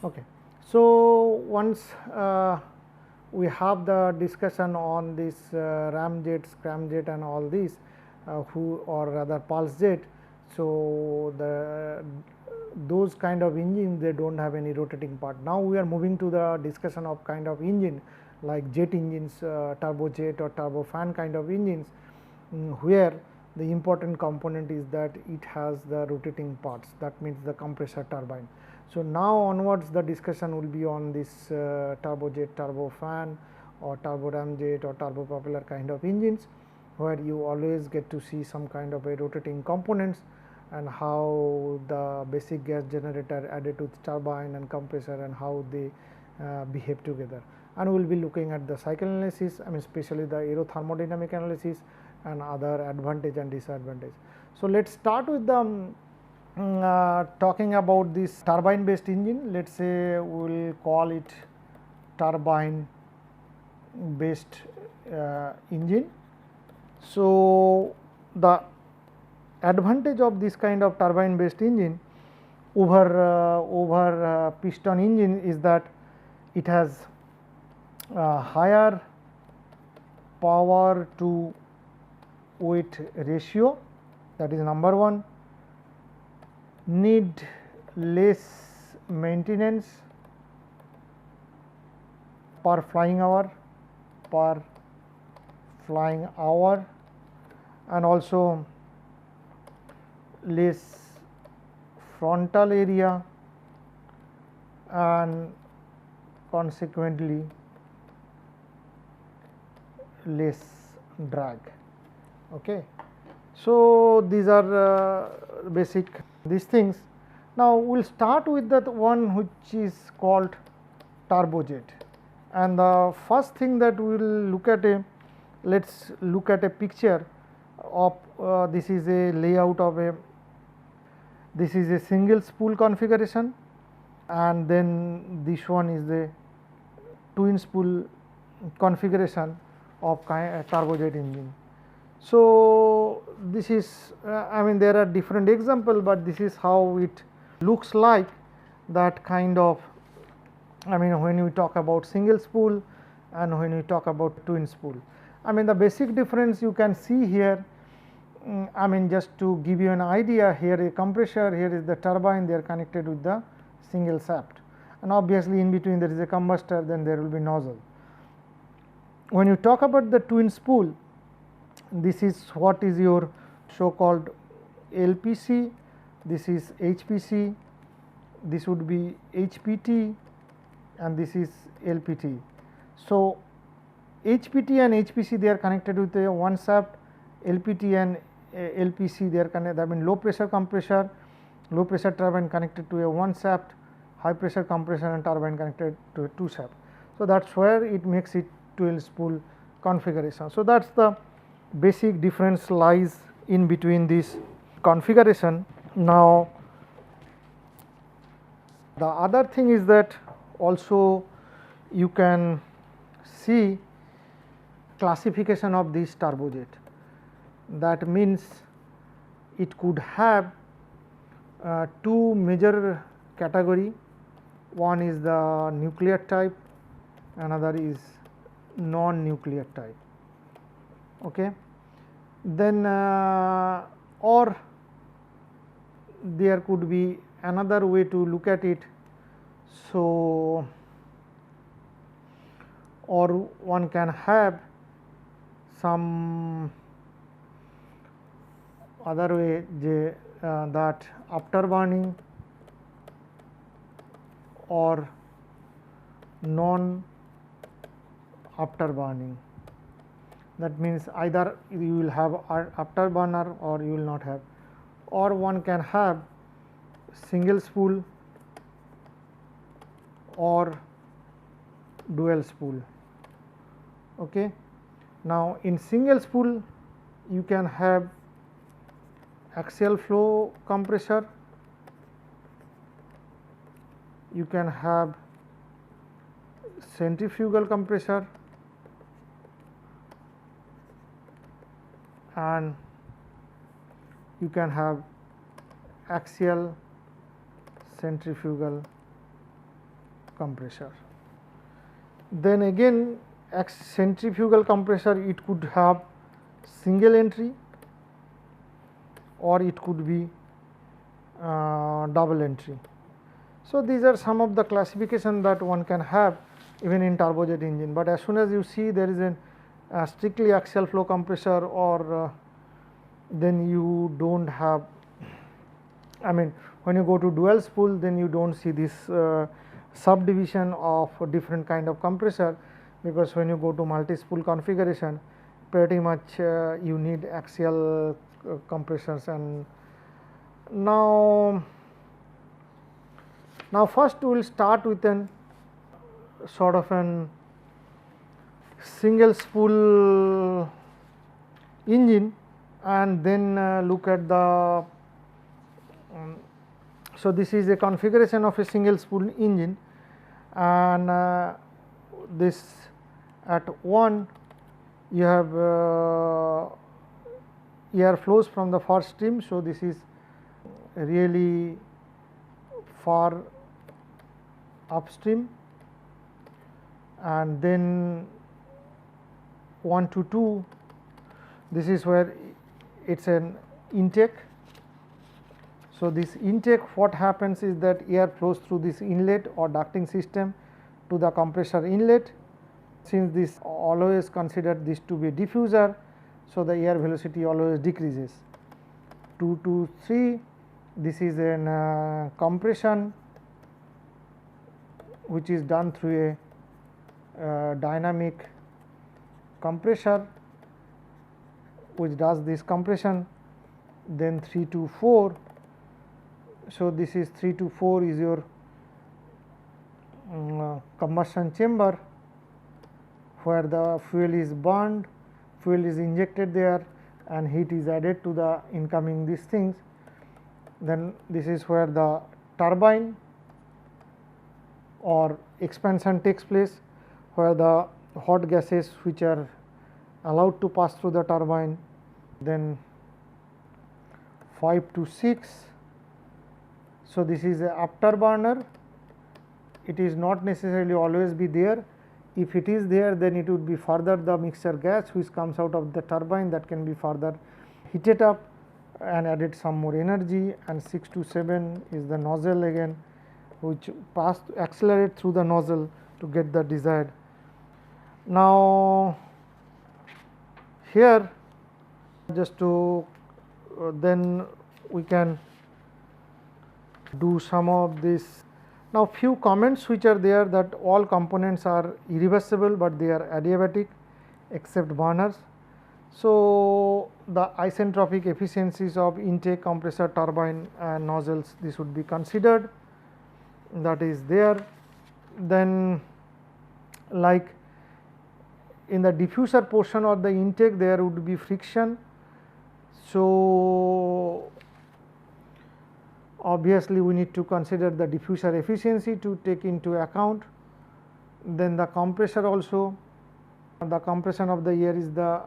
Okay. So, once we have the discussion on this ramjet, scramjet and all these who or rather pulse jet. So, those kind of engines, they do not have any rotating part. Now, we are moving to the discussion of kind of engine like jet engines, turbojet or turbofan kind of engines, where the important component is that it has the rotating parts, that means the compressor turbine. So, now onwards the discussion will be on this turbojet, turbofan or turbo ramjet or turbopropeller kind of engines, where you always get to see some kind of a rotating components and how the basic gas generator added to the turbine and compressor and how they behave together. And we will be looking at the cycle analysis, I mean especially the aerothermodynamic analysis and other advantage and disadvantage. So, let us start with the talking about this turbine based engine. Let us say we will call it turbine based engine. So, the advantage of this kind of turbine based engine over piston engine is that it has higher power to weight ratio, that is number one. Need less maintenance per flying hour, and also less frontal area and consequently less drag. Okay. So, these are basic these things. Now, we will start with that one which is called turbojet, and the first thing that we will look at let us look at a picture of this is a layout of this is a single spool configuration, and then this one is the twin spool configuration of turbojet engine. So, this is I mean there are different examples, but this is how it looks like, that kind of, I mean when we talk about single spool and when we talk about twin spool. I mean the basic difference you can see here, I mean just to give you an idea, here a compressor, here is the turbine, they are connected with the single shaft, and obviously in between there is a combustor, then there will be nozzle. When you talk about the twin spool, this is what is your so called LPC, this is HPC, this would be HPT, and this is LPT. So, HPT and HPC they are connected with a one shaft, LPT and LPC they are connected, I mean low pressure compressor, low pressure turbine connected to a one shaft, high pressure compressor and turbine connected to a two shaft. So, that is where it makes it 12 spool configuration. So, that is the basic difference lies in between this configuration. Now, the other thing is that also you can see classification of this turbojet. That means it could have two major category, one is the nuclear type, another is non-nuclear type. Okay. Then or there could be another way to look at it. So, or one can have some other way that afterburning or non afterburning. That means either you will have afterburner or you will not have, or one can have single spool or dual spool. Okay. Now, in single spool you can have axial flow compressor, you can have centrifugal compressor and you can have axial centrifugal compressor. Then again centrifugal compressor, it could have single entry or it could be double entry. So, these are some of the classification that one can have even in turbojet engine, but as soon as you see there is a strictly axial flow compressor or then you do not have, I mean when you go to dual spool, then you do not see this subdivision of different kind of compressor, because when you go to multi spool configuration pretty much you need axial compressors. And now first we will start with an sort of an single spool engine and then look at the so this is a configuration of a single spool engine, and this at 1 you have air flows from the first stream. So, this is really far upstream, and then 1 to 2, this is where it is an intake. So, this intake, what happens is that air flows through this inlet or ducting system to the compressor inlet. Since this always considered this to be a diffuser, so the air velocity always decreases. 2 to 3, this is an compression which is done through a dynamic compressor which does this compression. Then 3 to 4, so this is 3 to 4 is your combustion chamber where the fuel is burned, fuel is injected there and heat is added to the incoming these things. Then this is where the turbine or expansion takes place, where the hot gases which are allowed to pass through the turbine. Then 5 to 6, so this is a afterburner. It is not necessarily always be there. If it is there, then it would be further the mixture gas which comes out of the turbine that can be further heated up and added some more energy. And 6 to 7 is the nozzle again, which accelerate through the nozzle to get the desired. Now, here just to then we can do some of this. Now, few comments which are there, that all components are irreversible, but they are adiabatic except burners. So, the isentropic efficiencies of intake, compressor, turbine and nozzles, this would be considered, that is there. Then like in the diffuser portion of the intake, there would be friction. So, obviously, we need to consider the diffuser efficiency to take into account. Then the compressor also, the compression of the air is the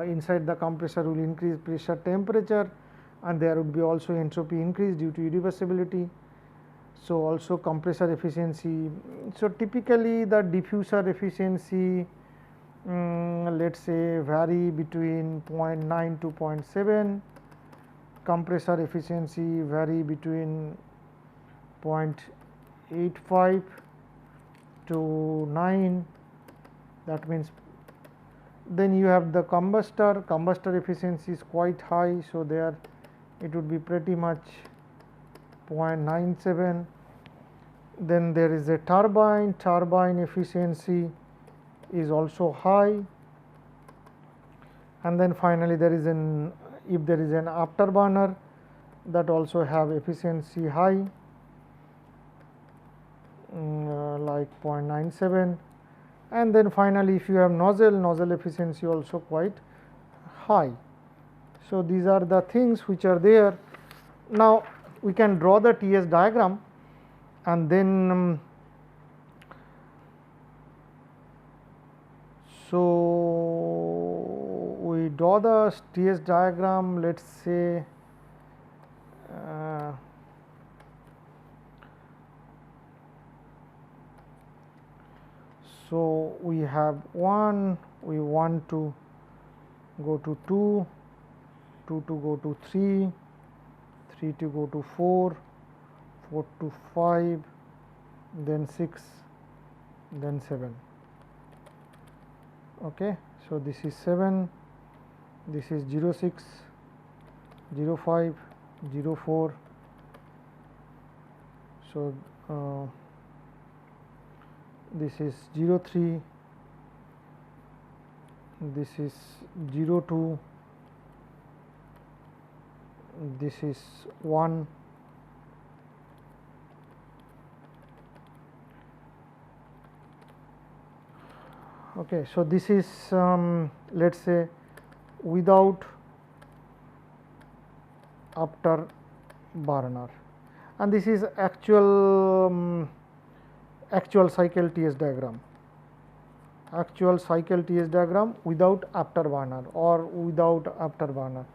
inside the compressor will increase pressure, temperature, and there would be also entropy increase due to irreversibility. So, also compressor efficiency. So, typically the diffuser efficiency let us say vary between 0.9 to 0.7, compressor efficiency vary between 0.85 to 9, that means. Then you have the combustor efficiency is quite high. So, there it would be pretty much 0.97. Then there is a turbine efficiency is also high, and then finally there is an, if there is an afterburner, that also have efficiency high like 0.97, and then finally if you have nozzle efficiency also quite high. So, these are the things which are there. Now, we can draw the TS diagram and then So, we draw the TS diagram, let us say so we have 1, we want to go to 2, 2 to go to 3, 3 to go to 4, 4 to 5, then 6, then 7. Okay. So, this is 7, this is 0 6, 0 5, 0 4. So, this is 0 3, this is 0 2, this is 1, okay. So, this is let us say without afterburner, and this is actual cycle TS diagram, actual cycle TS diagram without afterburner or without afterburner,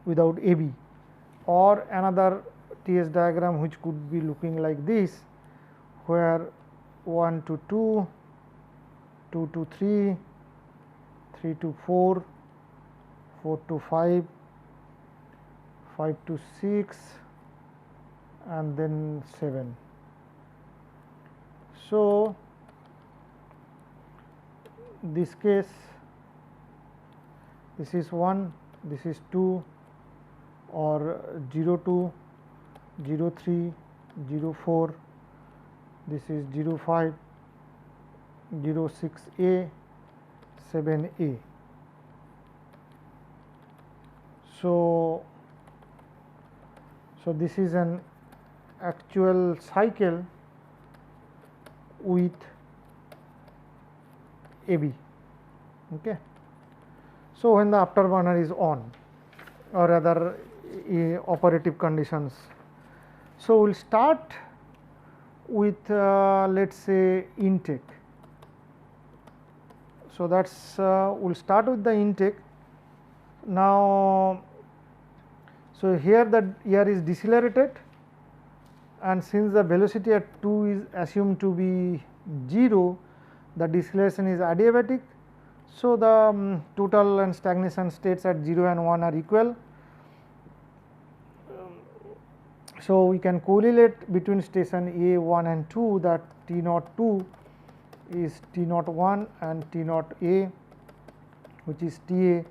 without AB, or another TS diagram which could be looking like this, where 1 to 2, 2 to 3, 3 to 4, 4 to 5, 5 to 6, and then 7. So, this case, this is 1, this is 2, or 0 2, 0 3, 0 4, this is 0 5, 0 6A, 7A. So, this is an actual cycle with AB. Okay. So, when the afterburner is on or rather operative conditions. So, we will start with let us say intake. So, that is we will start with the intake. Now, so here the air is decelerated, and since the velocity at 2 is assumed to be 0, the deceleration is adiabatic. So, the total and stagnation states at 0 and 1 are equal. So, we can correlate between station A 1 and 2, that T naught 2 is T naught 1 and T naught A, which is T A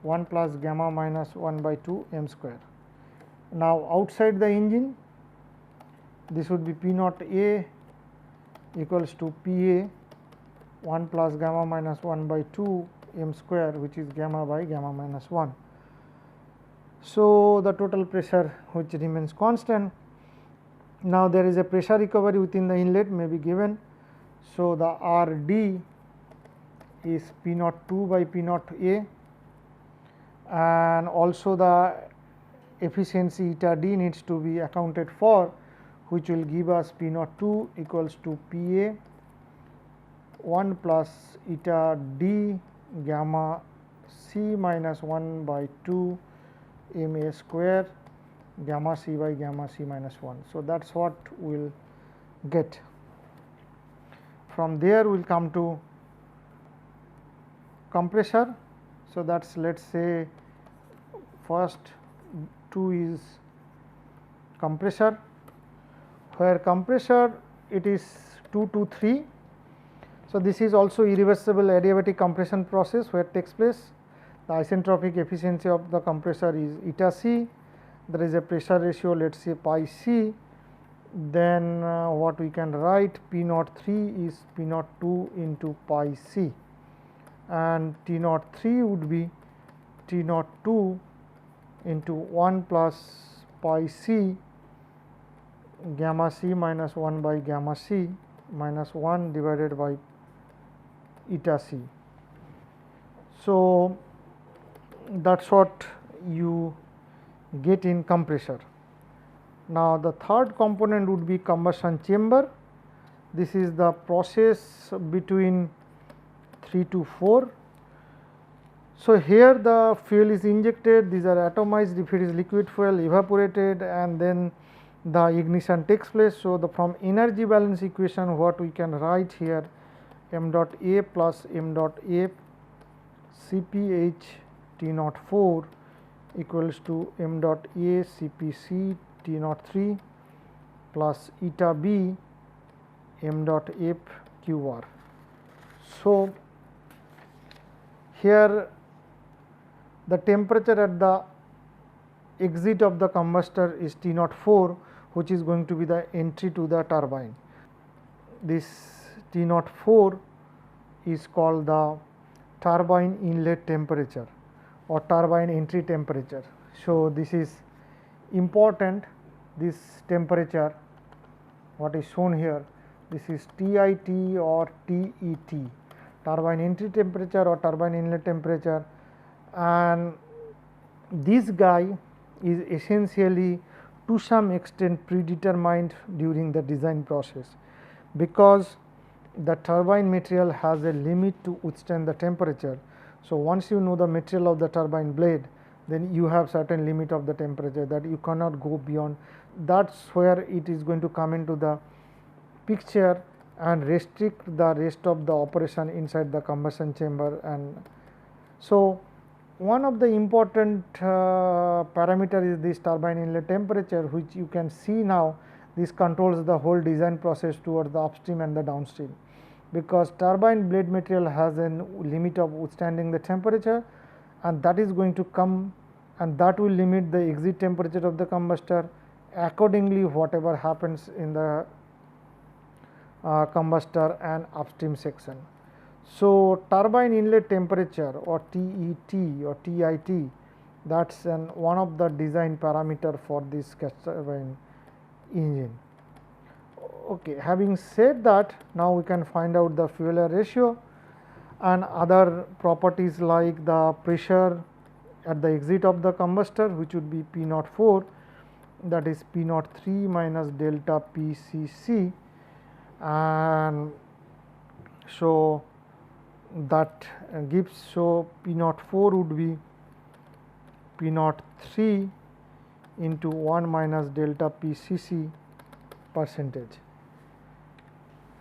1 plus gamma minus 1 by 2 m square. Now, outside the engine, this would be P naught A equals to P A 1 plus gamma minus 1 by 2 m square, which is gamma by gamma minus 1. So, the total pressure which remains constant. Now, there is a pressure recovery within the inlet may be given. So, the R D is P naught 2 by P naught A, and also the efficiency eta D needs to be accounted for, which will give us P naught 2 equals to P A 1 plus eta D gamma C minus 1 by 2 m A square gamma C by gamma C minus 1. So, that is what we will get. From there we will come to compressor. So, that is let us say first 2 is compressor, where compressor it is 2 to 3. So, this is also irreversible adiabatic compression process where it takes place. The isentropic efficiency of the compressor is eta C, there is a pressure ratio let us say pi C, then what we can write P naught 3 is P naught 2 into pi C, and T naught 3 would be T naught 2 into 1 plus pi C gamma C minus 1 by gamma C minus 1 divided by eta C. So, that is what you get in compressor. Now, the third component would be combustion chamber. This is the process between 3 to 4. So, here the fuel is injected, these are atomized, if it is liquid fuel evaporated, and then the ignition takes place. So, the from energy balance equation what we can write here, m dot A plus m dot A Cph T naught 4 equals to m dot A Cpc T naught 3 plus eta B m dot F QR. So, here the temperature at the exit of the combustor is T naught 4, which is going to be the entry to the turbine. This T naught 4 is called the turbine inlet temperature or turbine entry temperature. So, this is important, this temperature what is shown here, this is TIT or TET, turbine entry temperature or turbine inlet temperature, and this guy is essentially to some extent predetermined during the design process, because the turbine material has a limit to withstand the temperature. So, once you know the material of the turbine blade, then you have certain limit of the temperature that you cannot go beyond. That is where it is going to come into the picture and restrict the rest of the operation inside the combustion chamber. And so, one of the important parameter is this turbine inlet temperature, which you can see now this controls the whole design process towards the upstream and the downstream, because turbine blade material has a limit of withstanding the temperature, and that is going to come, and that will limit the exit temperature of the combustor. Accordingly, whatever happens in the combustor and upstream section. So, turbine inlet temperature or TET or TIT, that is one of the design parameter for this gas turbine engine. Okay. Having said that, now we can find out the fuel air ratio and other properties like the pressure at the exit of the combustor, which would be P naught 4, that is P naught 3 minus delta PCC, and so that gives, so P naught 4 would be P naught 3 into 1 minus delta PCC percentage.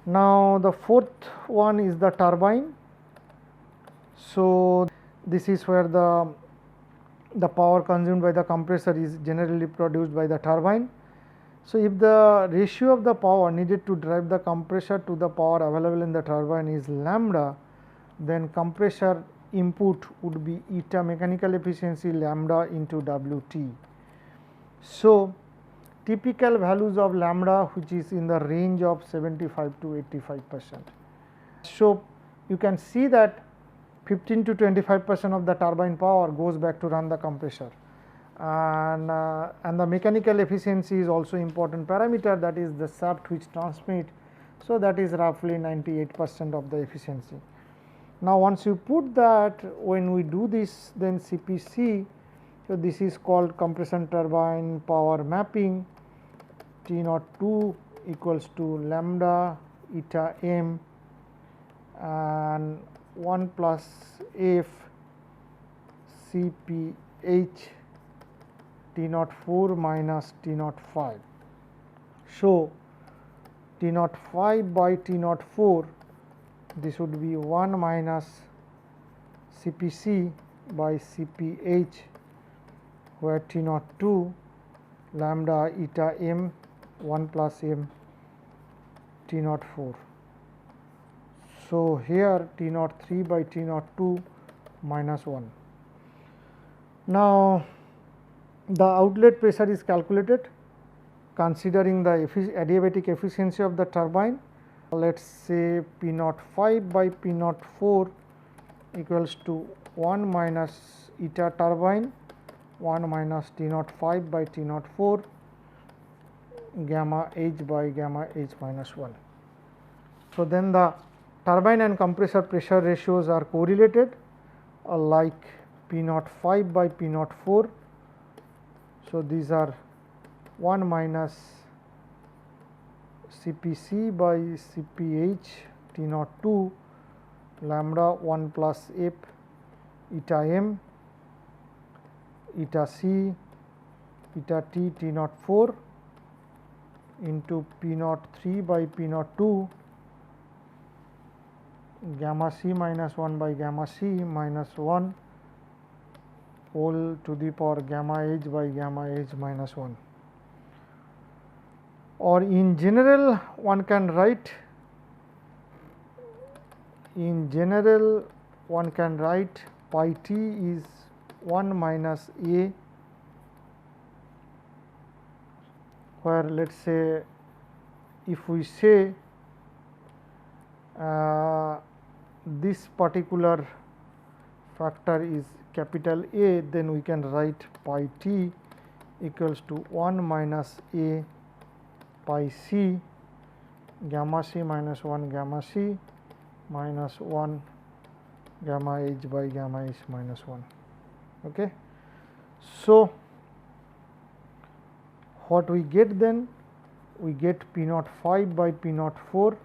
Now, the fourth one is the turbine. So, this is where the power consumed by the compressor is generally produced by the turbine. So, if the ratio of the power needed to drive the compressor to the power available in the turbine is lambda, then compressor input would be eta mechanical efficiency lambda into WT. So, typical values of lambda, which is in the range of 75 to 85%. So, you can see that 15 to 25% of the turbine power goes back to run the compressor, and the mechanical efficiency is also important parameter, that is the shaft which transmit. So, that is roughly 98% of the efficiency. Now, once you put that, when we do this, then CPC, so this is called compression turbine power mapping, T naught 2 equals to lambda eta m and 1 plus F Cph T naught 4 minus T naught 5. So, T naught 5 by T naught 4, this would be 1 minus Cpc by Cph, where T naught 2 lambda eta m 1 plus m T naught 4. So, here T naught 3 by T naught 2 minus 1. Now, the outlet pressure is calculated considering the adiabatic efficiency of the turbine. Let us say P naught 5 by P naught 4 equals to 1 minus eta turbine 1 minus T naught 5 by T naught 4 gamma h by gamma h minus 1. So, then the turbine and compressor pressure ratios are correlated like P naught 5 by P naught 4. So, these are 1 minus Cpc by Cph T naught 2 lambda 1 plus f eta m eta c eta t t naught 4 into p naught 3 by p naught 2 gamma c minus 1 by gamma c minus 1 whole to the power gamma h by gamma h minus 1. Or in general one can write pi t is 1 minus a, where let us say if we say this particular factor is capital A, then we can write pi t equals to 1 minus a pi c gamma c minus 1 gamma c minus 1 gamma h by gamma h minus 1. Okay. So, what we get then? We get p naught 5 by p naught 4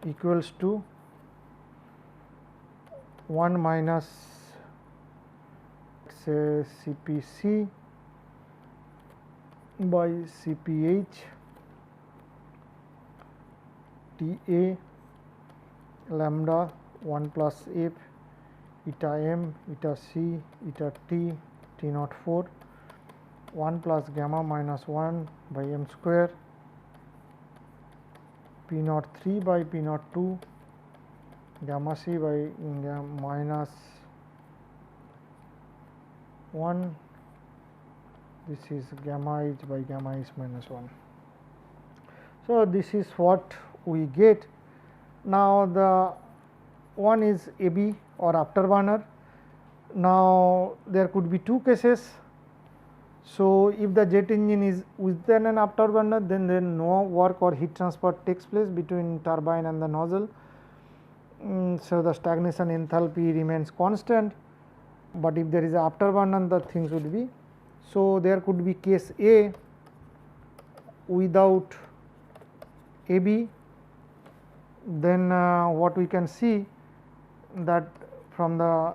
equals to 1 minus say CPC by CPH TA lambda 1 plus f eta m eta c eta t t naught 4 1 plus gamma minus 1 by m square p naught 3 by p naught 2 gamma c by minus 1, this is gamma h by gamma h minus 1. So, this is what we get. Now, the one is AB or afterburner. Now, there could be two cases. So, if the jet engine is within an afterburner, then no work or heat transfer takes place between turbine and the nozzle. So, the stagnation enthalpy remains constant, but if there is a afterburner, the things would be. So, there could be case A without AB, then what we can see that from the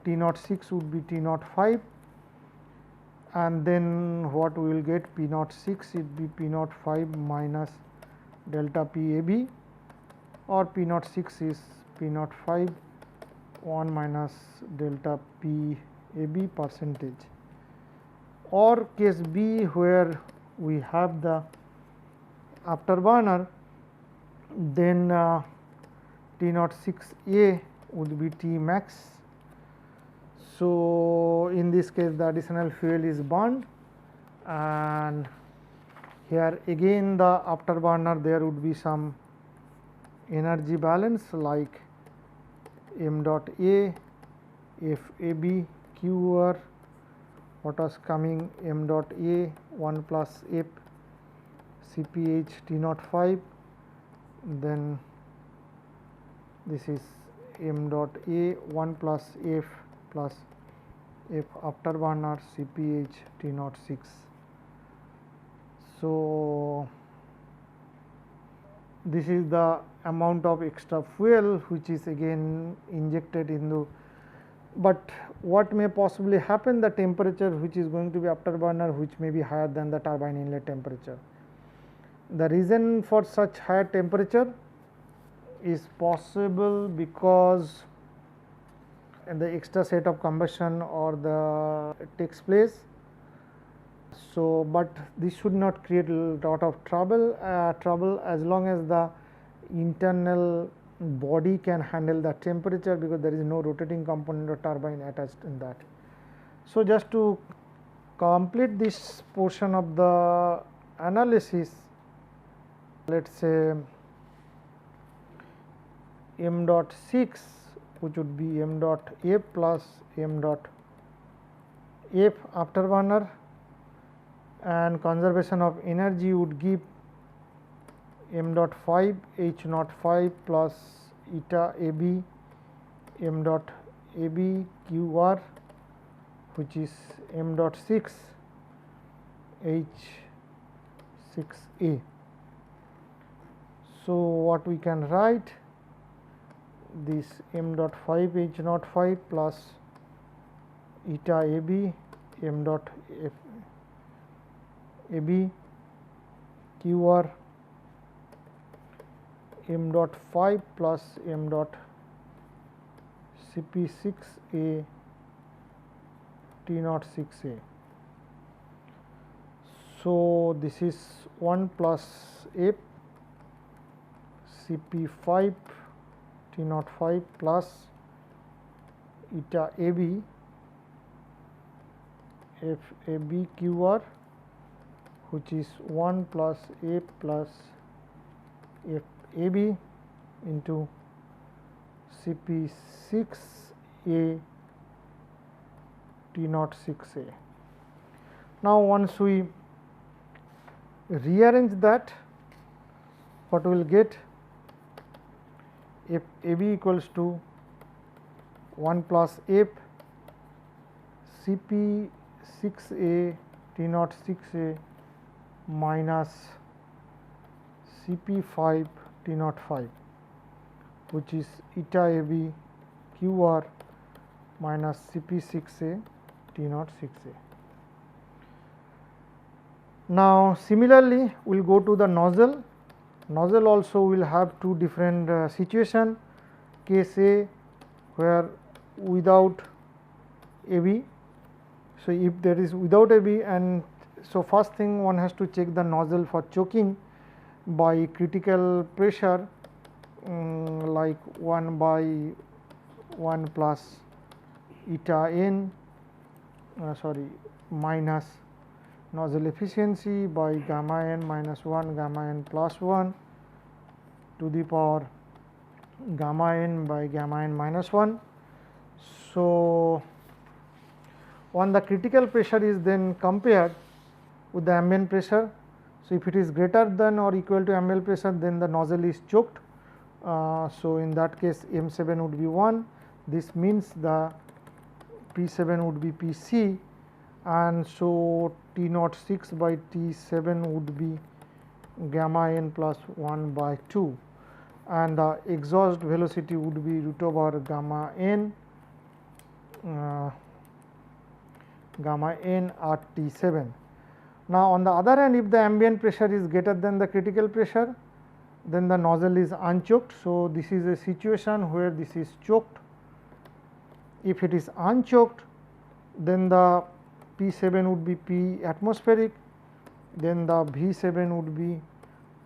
T naught 6 would be T naught 5, and then what we will get P naught 6 would be P naught 5 minus delta P AB, or P naught 6 is P naught 5 1 minus delta P AB percentage. Or case B where we have the afterburner, then T naught 6 A would be T max. So, in this case the additional fuel is burned, and here again the afterburner there would be some energy balance like m dot A, F A B, Q R, what was coming m dot A 1 plus F C P H T naught 5, then this is m dot A 1 plus F plus F afterburner C P H T naught 6. So, this is the amount of extra fuel which is again injected into, but what may possibly happen, the temperature which is going to be afterburner which may be higher than the turbine inlet temperature. The reason for such higher temperature is possible because the extra set of combustion or the takes place. So, but this should not create a lot of trouble as long as the internal body can handle the temperature, because there is no rotating component or turbine attached in that. So, just to complete this portion of the analysis, let us say m dot 6 which would be m dot F plus m dot F afterburner, and conservation of energy would give m dot 5 H naught 5 plus eta AB m dot AB Q R, which is m dot 6 H 6 A. So, what we can write, this m dot 5 h naught 5 plus eta AB m dot AB QR m dot 5 plus m dot CP6A T naught 6A. So, this is 1 plus F CP5 T naught 5 plus eta AB FAB QR, which is 1 plus F plus FAB into CP6A T naught 6A. Now, once we rearrange that, what we will get? F AB equals to 1 plus F CP6A T naught 6A minus CP5 T naught 5, which is eta AB QR minus CP6A T naught 6A. Now, similarly, we will go to the nozzle. Nozzle also will have two different situation. Case A, where without AB. So, if there is without AB, and so first thing one has to check the nozzle for choking by critical pressure, like 1 by 1 plus eta n minus nozzle efficiency by gamma n minus 1 gamma n plus 1 to the power gamma n by gamma n minus 1. So, when the critical pressure is then compared with the ambient pressure. So, if it is greater than or equal to ambient pressure, then the nozzle is choked. So, in that case M7 would be 1. This means the P7 would be Pc, and so T naught 6 by T7 would be gamma n plus 1 by 2, and the exhaust velocity would be root over gamma n at T7. Now, on the other hand, if the ambient pressure is greater than the critical pressure, then the nozzle is unchoked. So, this is a situation where this is choked. If it is unchoked, then the P7 would be P atmospheric, then the V7 would be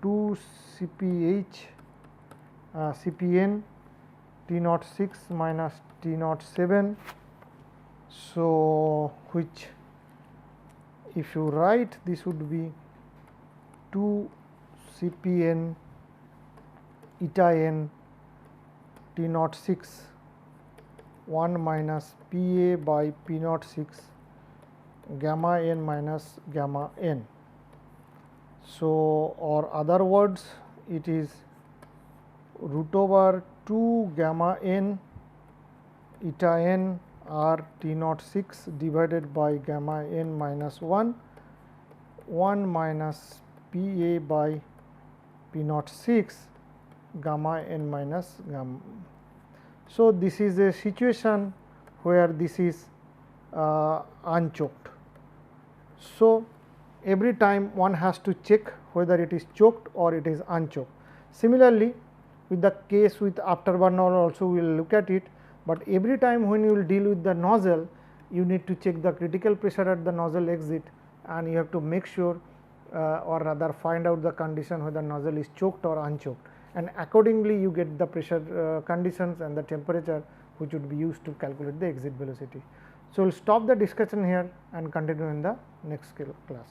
2 CPH CPN T naught 6 minus T naught 7. So, which if you write, this would be 2 CPN eta n T naught 6 1 minus Pa by P naught 6 gamma n minus gamma n. So, or other words, it is root over 2 gamma n eta n r T naught 6 divided by gamma n minus 1 minus Pa by P naught 6 gamma n minus gamma. So, this is a situation where this is unchoked. So, every time one has to check whether it is choked or it is unchoked. Similarly, with the case with afterburner also we will look at it, but every time when you will deal with the nozzle, you need to check the critical pressure at the nozzle exit, and you have to make sure or rather find out the condition whether nozzle is choked or unchoked, and accordingly you get the pressure conditions and the temperature which would be used to calculate the exit velocity. So, we will stop the discussion here and continue in the next class.